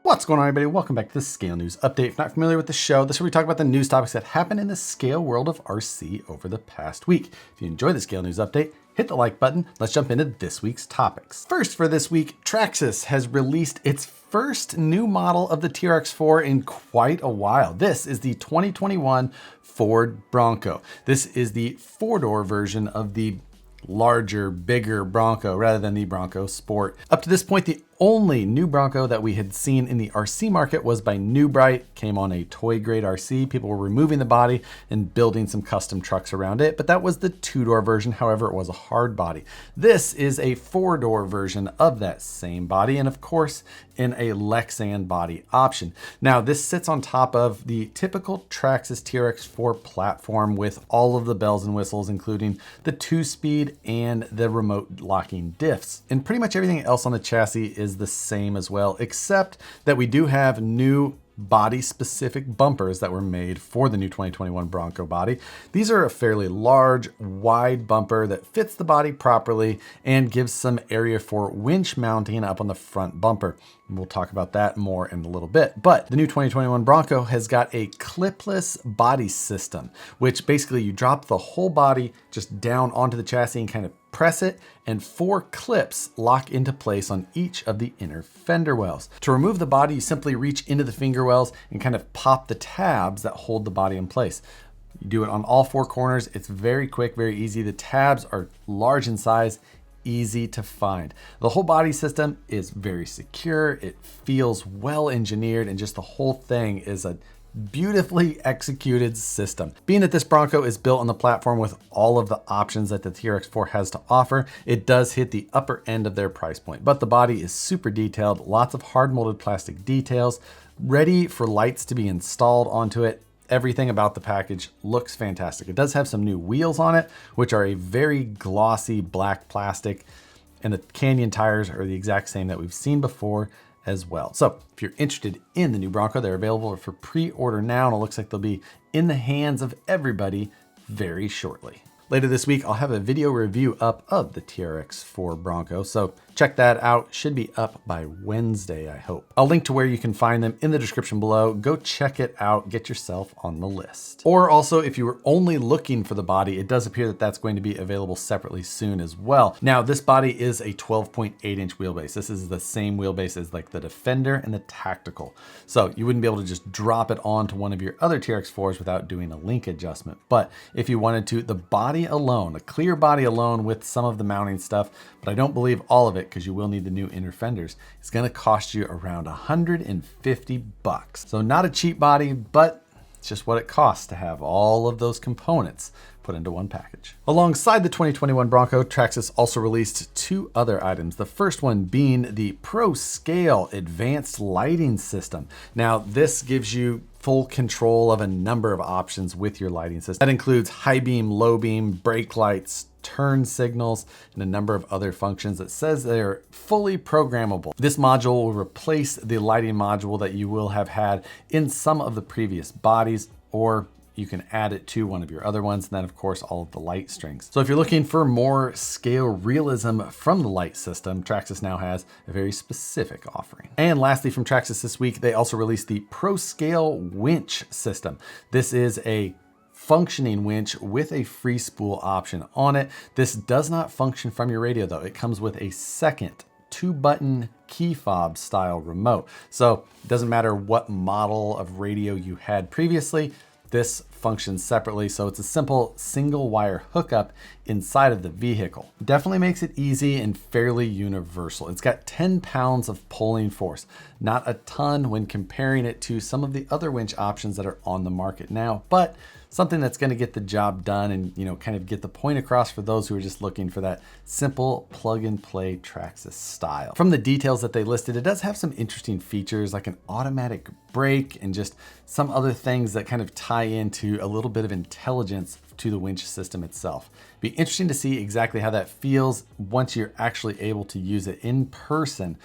What's going on, everybody? Welcome back to the Scale News Update. If you're not familiar with the show, this is where we talk about the news topics that happened in the scale world of RC over the past week. If you enjoy the Scale News Update, hit the like button. Let's jump into this week's topics. First for this week, Traxxas has released its first new model of the TRX4 in quite a while. This is the 2021 Ford Bronco. This is the four-door version of the larger, bigger Bronco rather than the Bronco Sport. Up to this point, the only new Bronco that we had seen in the RC market was by New Bright. Came on a toy grade RC. People were removing the body and building some custom trucks around it, but that was the two-door version. However, it was a hard body. This is a four-door version of that same body, and of course, in a Lexan body option. Now, this sits on top of the typical Traxxas TRX4 platform with all of the bells and whistles, including the 2-speed and the remote locking diffs. And pretty much everything else on the chassis is the same as well, except that we do have new body specific bumpers that were made for the new 2021 Bronco body. These are a fairly large, wide bumper that fits the body properly and gives some area for winch mounting up on the front bumper. We'll talk about that more in a little bit. But the new 2021 Bronco has got a clipless body system, which basically you drop the whole body just down onto the chassis and kind of press it, and 4 clips lock into place on each of the inner fender wells. To remove the body, you simply reach into the finger wells and kind of pop the tabs that hold the body in place. You do it on all 4 corners. It's very quick, very easy. The tabs are large in size, easy to find. The whole body system is very secure. It feels well engineered, and just the whole thing is a beautifully executed system. Being that this Bronco is built on the platform with all of the options that the TRX4 has to offer, it does hit the upper end of their price point, but the body is super detailed, lots of hard molded plastic details, ready for lights to be installed onto it. Everything about the package looks fantastic. It does have some new wheels on it, which are a very glossy black plastic, and the Canyon tires are the exact same that we've seen before as well. So if you're interested in the new Bronco, they're available for pre-order now, and it looks like they'll be in the hands of everybody very shortly. Later this week, I'll have a video review up of the TRX4 Bronco, so check that out. Should be up by Wednesday, I hope. I'll link to where you can find them in the description below. Go check it out, get yourself on the list. Or also, if you were only looking for the body, it does appear that that's going to be available separately soon as well. Now, this body is a 12.8-inch wheelbase. This is the same wheelbase as like the Defender and the Tactical. So you wouldn't be able to just drop it onto one of your other TRX4s without doing a link adjustment. But if you wanted to, the body alone, a clear body alone with some of the mounting stuff, but I don't believe all of it because you will need the new inner fenders, it's going to cost you around $150. So not a cheap body, but it's just what it costs to have all of those components put into one package. Alongside the 2021 Bronco, Traxxas also released 2 other items. The first one being the Pro Scale Advanced Lighting System. Now, this gives you full control of a number of options with your lighting system. That includes high beam, low beam, brake lights, turn signals, and a number of other functions. That says they're fully programmable. This module will replace the lighting module that you will have had in some of the previous bodies, or you can add it to one of your other ones, and then of course all of the light strings. So if you're looking for more scale realism from the light system, Traxxas now has a very specific offering. And lastly, from Traxxas this week, they also released the Pro Scale Winch system. This is a functioning winch with a free spool option on it. This does not function from your radio though. It comes with a second 2-button key fob style remote. So it doesn't matter what model of radio you had previously, this functions separately, so it's a simple single wire hookup inside of the vehicle. Definitely makes it easy and fairly universal. It's got 10 pounds of pulling force, not a ton when comparing it to some of the other winch options that are on the market now, but something that's going to get the job done and, you know, kind of get the point across for those who are just looking for that simple plug and play Traxxas style. From the details that they listed, it does have some interesting features like an automatic brake and just some other things that kind of tie into a little bit of intelligence to the winch system itself. Be interesting to see exactly how that feels once you're actually able to use it in person.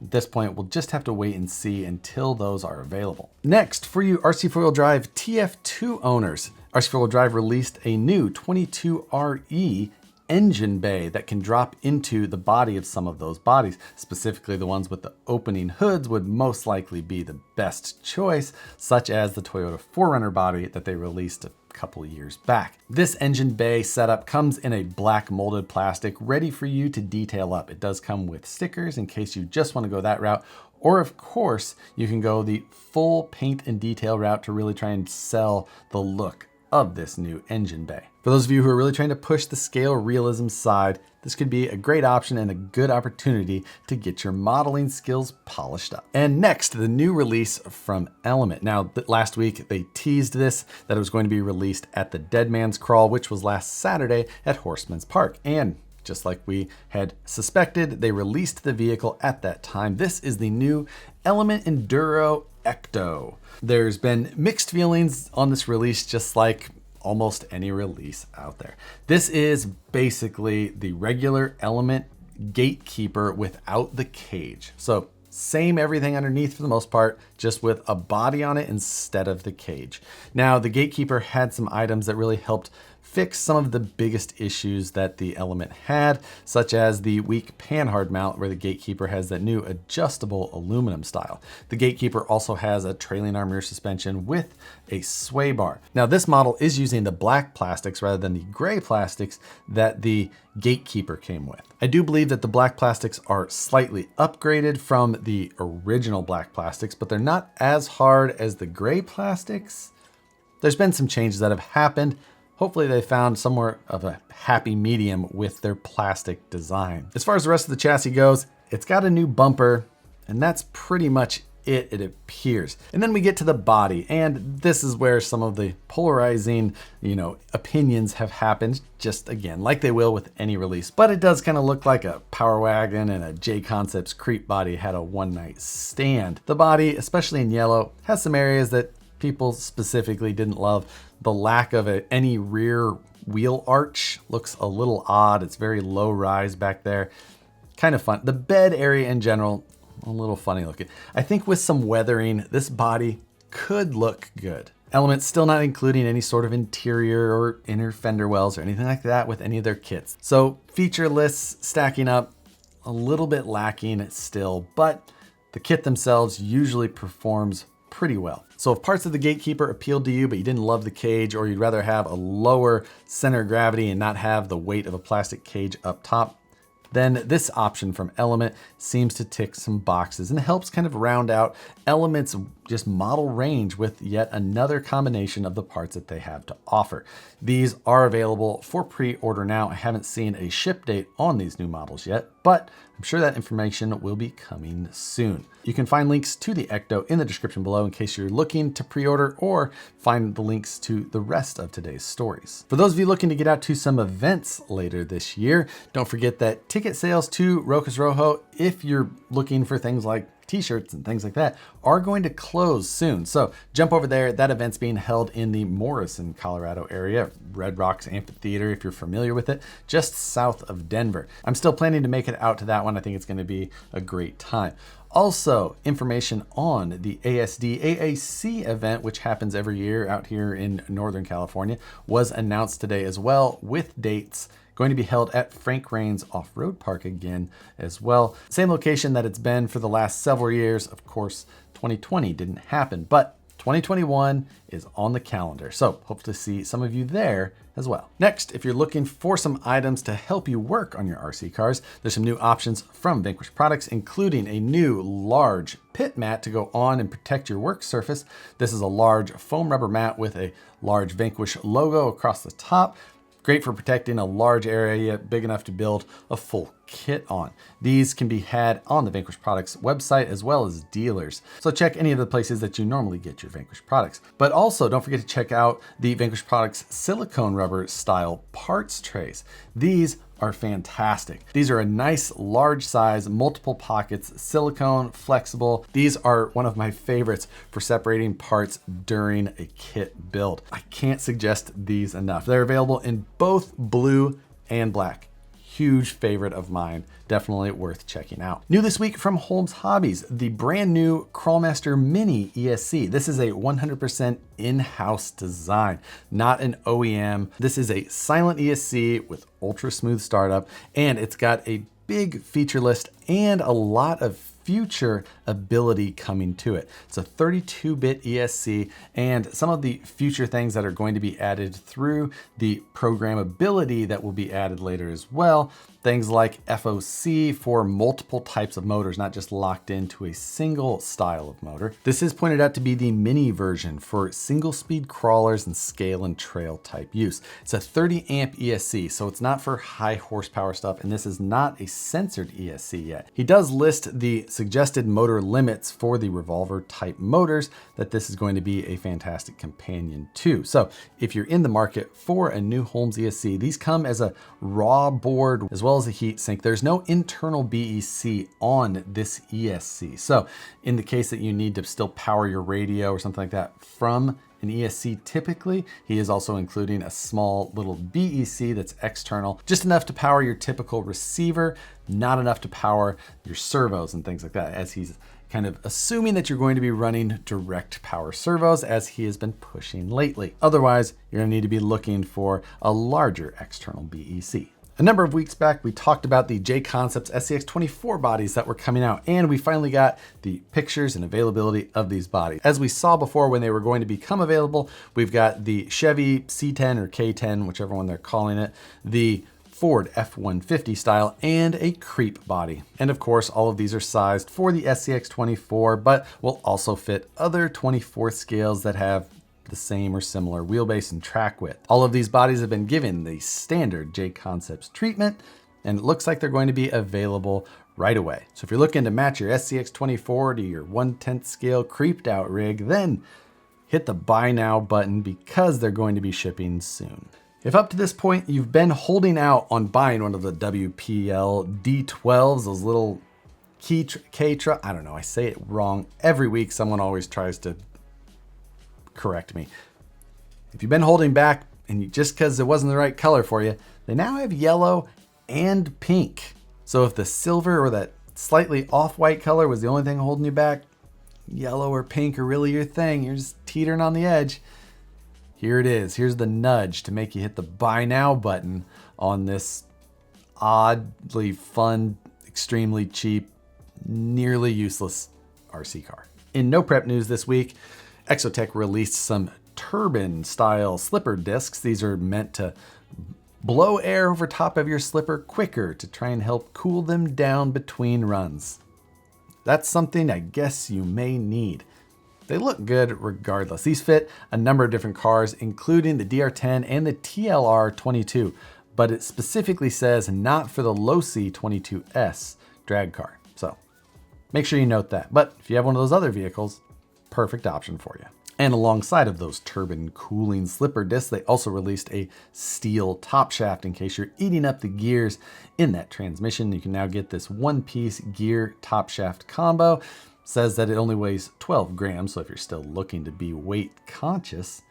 At this point, we'll just have to wait and see until those are available. Next, for you RC4WD Drive TF2 owners, RC4WD Drive released a new 22RE engine bay that can drop into the body of some of those bodies. Specifically, the ones with the opening hoods would most likely be the best choice, such as the Toyota 4Runner body that they released a couple years back. This engine bay setup comes in a black molded plastic ready for you to detail up. It does come with stickers in case you just want to go that route. Or of course, you can go the full paint and detail route to really try and sell the look of this new engine bay. For those of you who are really trying to push the scale realism side, this could be a great option and a good opportunity to get your modeling skills polished up. And next, the new release from Element. Now, last week they teased this, that it was going to be released at the Dead Man's Crawl, which was last Saturday at Horseman's Park. And just like we had suspected, they released the vehicle at that time. This is the new Element Enduro Ecto. There's been mixed feelings on this release, just like almost any release out there. This is basically the regular Element Gatekeeper without the cage. So same everything underneath for the most part, just with a body on it instead of the cage. Now, the Gatekeeper had some items that really helped fix some of the biggest issues that the Element had, such as the weak panhard mount where the Gatekeeper has that new adjustable aluminum style. The Gatekeeper also has a trailing arm rear suspension with a sway bar. Now, this model is using the black plastics rather than the gray plastics that the Gatekeeper came with. I do believe that the black plastics are slightly upgraded from the original black plastics, but they're not as hard as the gray plastics. There's been some changes that have happened. Hopefully they found somewhere of a happy medium with their plastic design. As far as the rest of the chassis goes, it's got a new bumper, and that's pretty much it appears. And then we get to the body, and this is where some of the polarizing, opinions have happened, just again, like they will with any release. But it does kind of look like a Power Wagon and a J Concepts creep body had a one-night stand. The body, especially in yellow, has some areas that people specifically didn't love. The lack of any rear wheel arch looks a little odd. It's very low rise back there. Kind of fun. The bed area in general, a little funny looking. I think with some weathering, this body could look good. Element's still not including any sort of interior or inner fender wells or anything like that with any of their kits. So feature lists stacking up a little bit lacking still, but the kit themselves usually performs pretty well. So if parts of the Gatekeeper appealed to you, but you didn't love the cage, or you'd rather have a lower center of gravity and not have the weight of a plastic cage up top, then this option from Element seems to tick some boxes and helps kind of round out Element's just model range with yet another combination of the parts that they have to offer. These are available for pre-order now. I haven't seen a ship date on these new models yet, but I'm sure that information will be coming soon. You can find links to the Ecto in the description below in case you're looking to pre-order, or find the links to the rest of today's stories. For those of you looking to get out to some events later this year, don't forget that ticket sales to Rocas Rojo, if you're looking for things like t-shirts and things like that, are going to close soon. So jump over there. That event's being held in the Morrison, Colorado area, Red Rocks Amphitheater, if you're familiar with it, just south of Denver. I'm still planning to make it out to that one. I think it's going to be a great time. Also, information on the ASD AAC event, which happens every year out here in Northern California, was announced today as well, with dates. Going to be held at Frank Rains Off-Road Park again as well. Same location that it's been for the last several years. Of course, 2020 didn't happen, but 2021 is on the calendar. So hope to see some of you there as well. Next, if you're looking for some items to help you work on your RC cars, there's some new options from Vanquish Products, including a new large pit mat to go on and protect your work surface. This is a large foam rubber mat with a large Vanquish logo across the top. Great for protecting a large area big enough to build a full kit on. These can be had on the Vanquish Products website as well as dealers. So check any of the places that you normally get your Vanquish products. But also don't forget to check out the Vanquish Products silicone rubber style parts trays. These are fantastic. These are a nice large size, multiple pockets, silicone, flexible. These are one of my favorites for separating parts during a kit build. I can't suggest these enough. They're available in both blue and black. huge favorite of mine. Definitely worth checking out. New this week from Holmes Hobbies, the brand new Crawlmaster Mini ESC. This is a 100% in-house design, not an OEM. This is a silent ESC with ultra smooth startup, and it's got a big feature list and a lot of future ability coming to it. It's a 32-bit ESC, and some of the future things that are going to be added through the programmability that will be added later as well. Things like FOC for multiple types of motors, not just locked into a single style of motor. This is pointed out to be the mini version for single speed crawlers and scale and trail type use. It's a 30 amp ESC, so it's not for high horsepower stuff, and this is not a censored ESC yet. He does list the suggested motor limits for the revolver type motors that this is going to be a fantastic companion to. So if you're in the market for a new Holmes ESC, these come as a raw board as well as a heat sink. There's no internal BEC on this ESC. So in the case that you need to still power your radio or something like that from an ESC, typically, he is also including a small little BEC that's external, just enough to power your typical receiver, not enough to power your servos and things like that, as he's kind of assuming that you're going to be running direct power servos as he has been pushing lately. Otherwise, you're gonna need to be looking for a larger external BEC. A number of weeks back, we talked about the J-Concepts SCX24 bodies that were coming out, and we finally got the pictures and availability of these bodies. As we saw before when they were going to become available, we've got the Chevy C10 or K10, whichever one they're calling it, the Ford F-150 style, and a creep body. And of course, all of these are sized for the SCX24, but will also fit other 24th scales that have the same or similar wheelbase and track width. All of these bodies have been given the standard J-Concepts treatment, and it looks like they're going to be available right away. So if you're looking to match your SCX24 to your 1/10 scale creeped out rig, then hit the buy now button because they're going to be shipping soon. If up to this point you've been holding out on buying one of the WPL D12s, those little I don't know, I say it wrong every week. Someone always tries to correct me. If you've been holding back and just because it wasn't the right color for you, they now have yellow and pink. So if the silver or that slightly off-white color was the only thing holding you back, yellow or pink are really your thing. You're just teetering on the edge. Here it is. Here's the nudge to make you hit the buy now button on this oddly fun, extremely cheap, nearly useless RC car. In no prep news this week, Exotec released some turbine style slipper discs. These are meant to blow air over top of your slipper quicker to try and help cool them down between runs. That's something I guess you may need. They look good regardless. These fit a number of different cars, including the DR10 and the TLR22, but it specifically says not for the Losi 22S drag car. So make sure you note that. But if you have one of those other vehicles, perfect option for you. And alongside of those turbine cooling slipper discs, they also released a steel top shaft in case you're eating up the gears in that transmission. You can now get this one-piece gear top shaft combo. Says that it only weighs 12 grams, so if you're still looking to be weight conscious,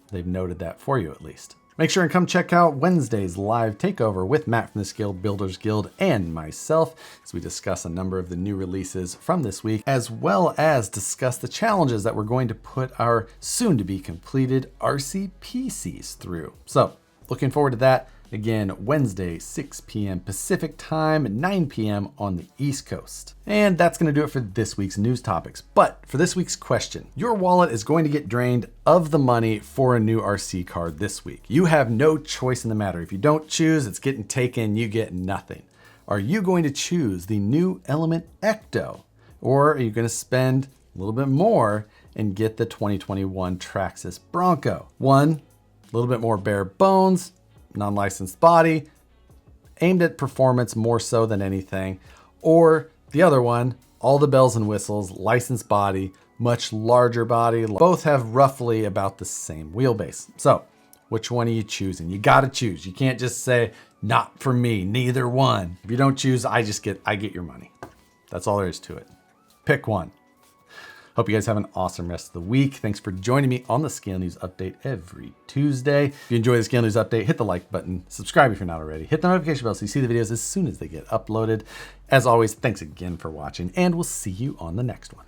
they've noted that for you at least. Make sure and come check out Wednesday's live takeover with Matt from the Scale Builders Guild and myself as we discuss a number of the new releases from this week, as well as discuss the challenges that we're going to put our soon to be completed RC PCs through. So looking forward to that. Again, Wednesday, 6 p.m. Pacific time, 9 p.m. on the East Coast. And that's going to do it for this week's news topics. But for this week's question, your wallet is going to get drained of the money for a new RC car this week. You have no choice in the matter. If you don't choose, it's getting taken, you get nothing. Are you going to choose the new Element Ecto? Or are you going to spend a little bit more and get the 2021 Traxxas Bronco? One, a little bit more bare bones, non-licensed body, aimed at performance more so than anything. Or the other one, all the bells and whistles, licensed body, much larger body. Both have roughly about the same wheelbase. So which one are you choosing? You gotta choose. You can't just say, not for me, neither one. If you don't choose, I get your money. That's all there is to it. Pick one. Hope you guys have an awesome rest of the week. Thanks for joining me on the Scale News Update every Tuesday. If you enjoy the Scale News Update, hit the like button, subscribe if you're not already, hit the notification bell so you see the videos as soon as they get uploaded. As always, thanks again for watching, and we'll see you on the next one.